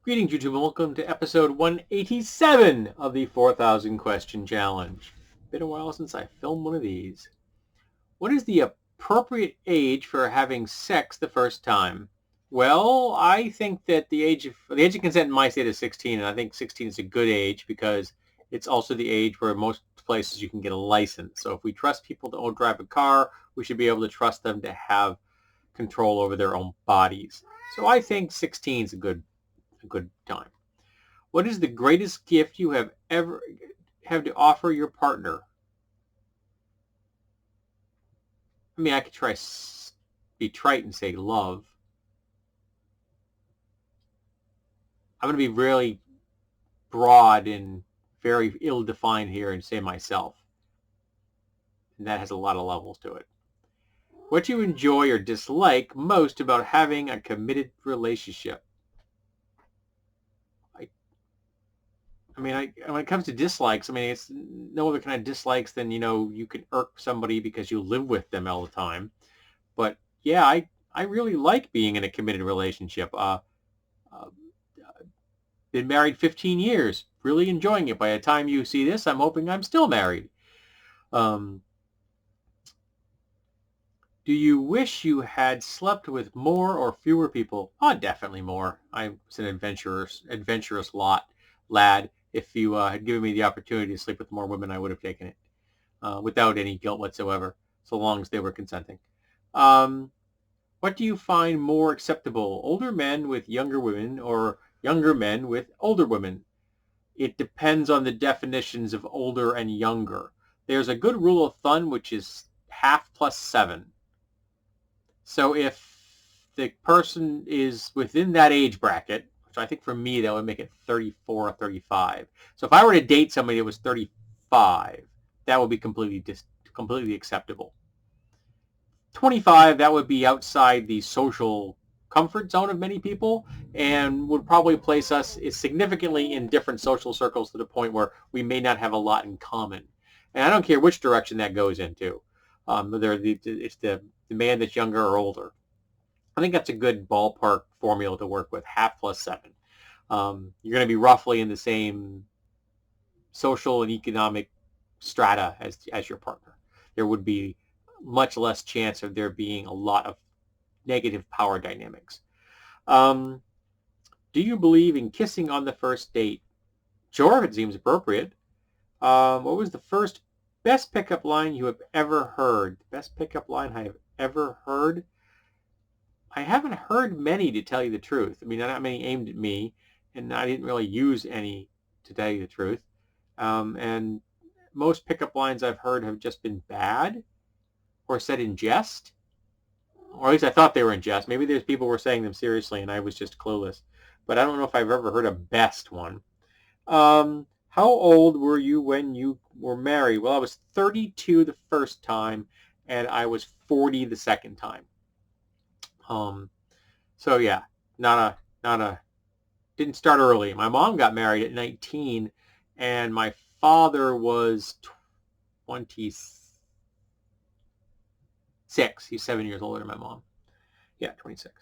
Greetings, YouTube, and welcome to episode 187 of the 4,000 Question Challenge. Been a while since I filmed one of these. What is the appropriate age for having sex the first time? Well, I think that the age of consent in my state is 16, and I think 16 is a good age because it's also the age where most places you can get a license. So if we trust people to drive a car, we should be able to trust them to have control over their own bodies. So I think 16 is a good time. What is the greatest gift you have ever have to offer your partner? I mean, I could try be trite and say love. I'm going to be really broad and very ill-defined here and say myself. And that has a lot of levels to it. What do you enjoy or dislike most about having a committed relationship? when it comes to dislikes, it's no other kind of dislikes than, you can irk somebody because you live with them all the time. But yeah, I really like being in a committed relationship. Uh, been married 15 years, really enjoying it. By the time you see this, I'm hoping I'm still married. Um, do you wish you had slept with more or fewer people? Oh, definitely more. I was an adventurous lad. If you had given me the opportunity to sleep with more women, I would have taken it without any guilt whatsoever, so long as they were consenting. What do you find more acceptable, older men with younger women or younger men with older women? It depends on the definitions of older and younger. There's a good rule of thumb, which is half plus 7. So if the person is within that age bracket, which I think for me that would make it 34 or 35. So if I were to date somebody that was 35, that would be completely acceptable. 25, that would be outside the social comfort zone of many people and would probably place us significantly in different social circles to the point where we may not have a lot in common. And I don't care which direction that goes into. It's the man that's younger or older. I think that's a good ballpark formula to work with, half plus 7. You're going to be roughly in the same social and economic strata as your partner. There would be much less chance of there being a lot of negative power dynamics. Do you believe in kissing on the first date? Sure, if it seems appropriate. What was the first best pickup line you have ever heard? Best pickup line I have ever heard? I haven't heard many, to tell you the truth. Not many aimed at me, and I didn't really use any, to tell you the truth. And most pickup lines I've heard have just been bad or said in jest. Or at least I thought they were in jest. Maybe there's people who were saying them seriously and I was just clueless. But I don't know if I've ever heard a best one. How old were you when you were married? Well, I was 32 the first time and I was 40 the second time. So yeah, didn't start early. My mom got married at 19 and my father was 26. He's 7 years older than my mom. Yeah, 26.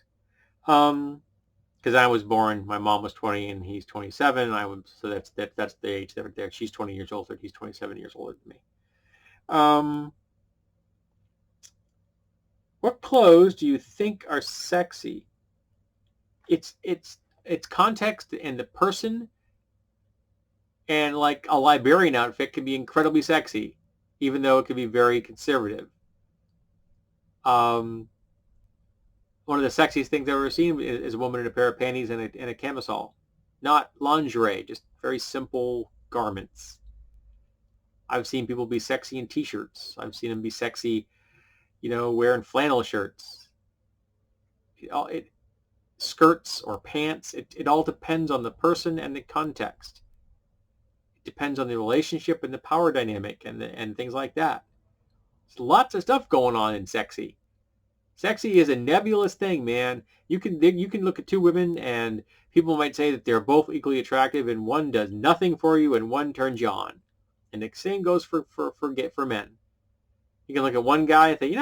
Because I was born, my mom was 20 and he's 27. So that's the age there. She's 20 years older. He's 27 years older than me. What clothes do you think are sexy? It's context and the person, and like a Liberian outfit can be incredibly sexy, even though it can be very conservative. One of the sexiest things I've ever seen is a woman in a pair of panties and a camisole. Not lingerie, just very simple garments. I've seen people be sexy in t-shirts. I've seen them be sexy, wearing flannel shirts. Skirts or pants. It all depends on the person and the context. It depends on the relationship and the power dynamic and things like that. There's lots of stuff going on in sexy. Sexy is a nebulous thing, man. You can look at two women and people might say that they're both equally attractive and one does nothing for you and one turns you on. And the same goes for men. You can look at one guy and think,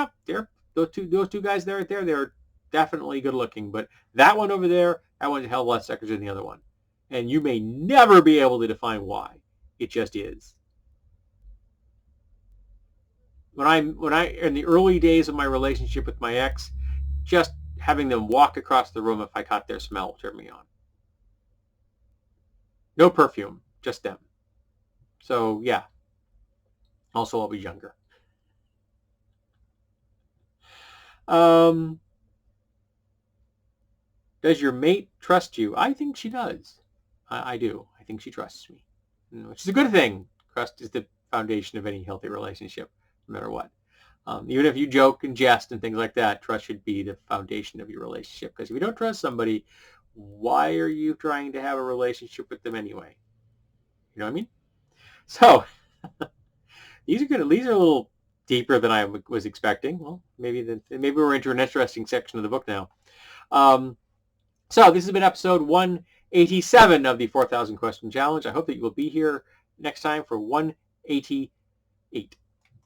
those two guys there right there, they're definitely good looking, but that one over there, That one's a hell of a lot sexier than the other one. And you may never be able to define why. It just is. When I in the early days of my relationship with my ex, just having them walk across the room if I caught their smell turned me on. No perfume, just them. So yeah. Also, I'll be younger. Does your mate trust you? I think she does. I do. I think she trusts me, which is a good thing. Trust is the foundation of any healthy relationship, no matter what. Even if you joke and jest and things like that, trust should be the foundation of your relationship. Because if you don't trust somebody, why are you trying to have a relationship with them anyway? You know what I mean? So these are good. These are a little deeper than I was expecting. Well, maybe we're into an interesting section of the book now. So this has been episode 187 of the 4,000 Question Challenge. I hope that you will be here next time for 188.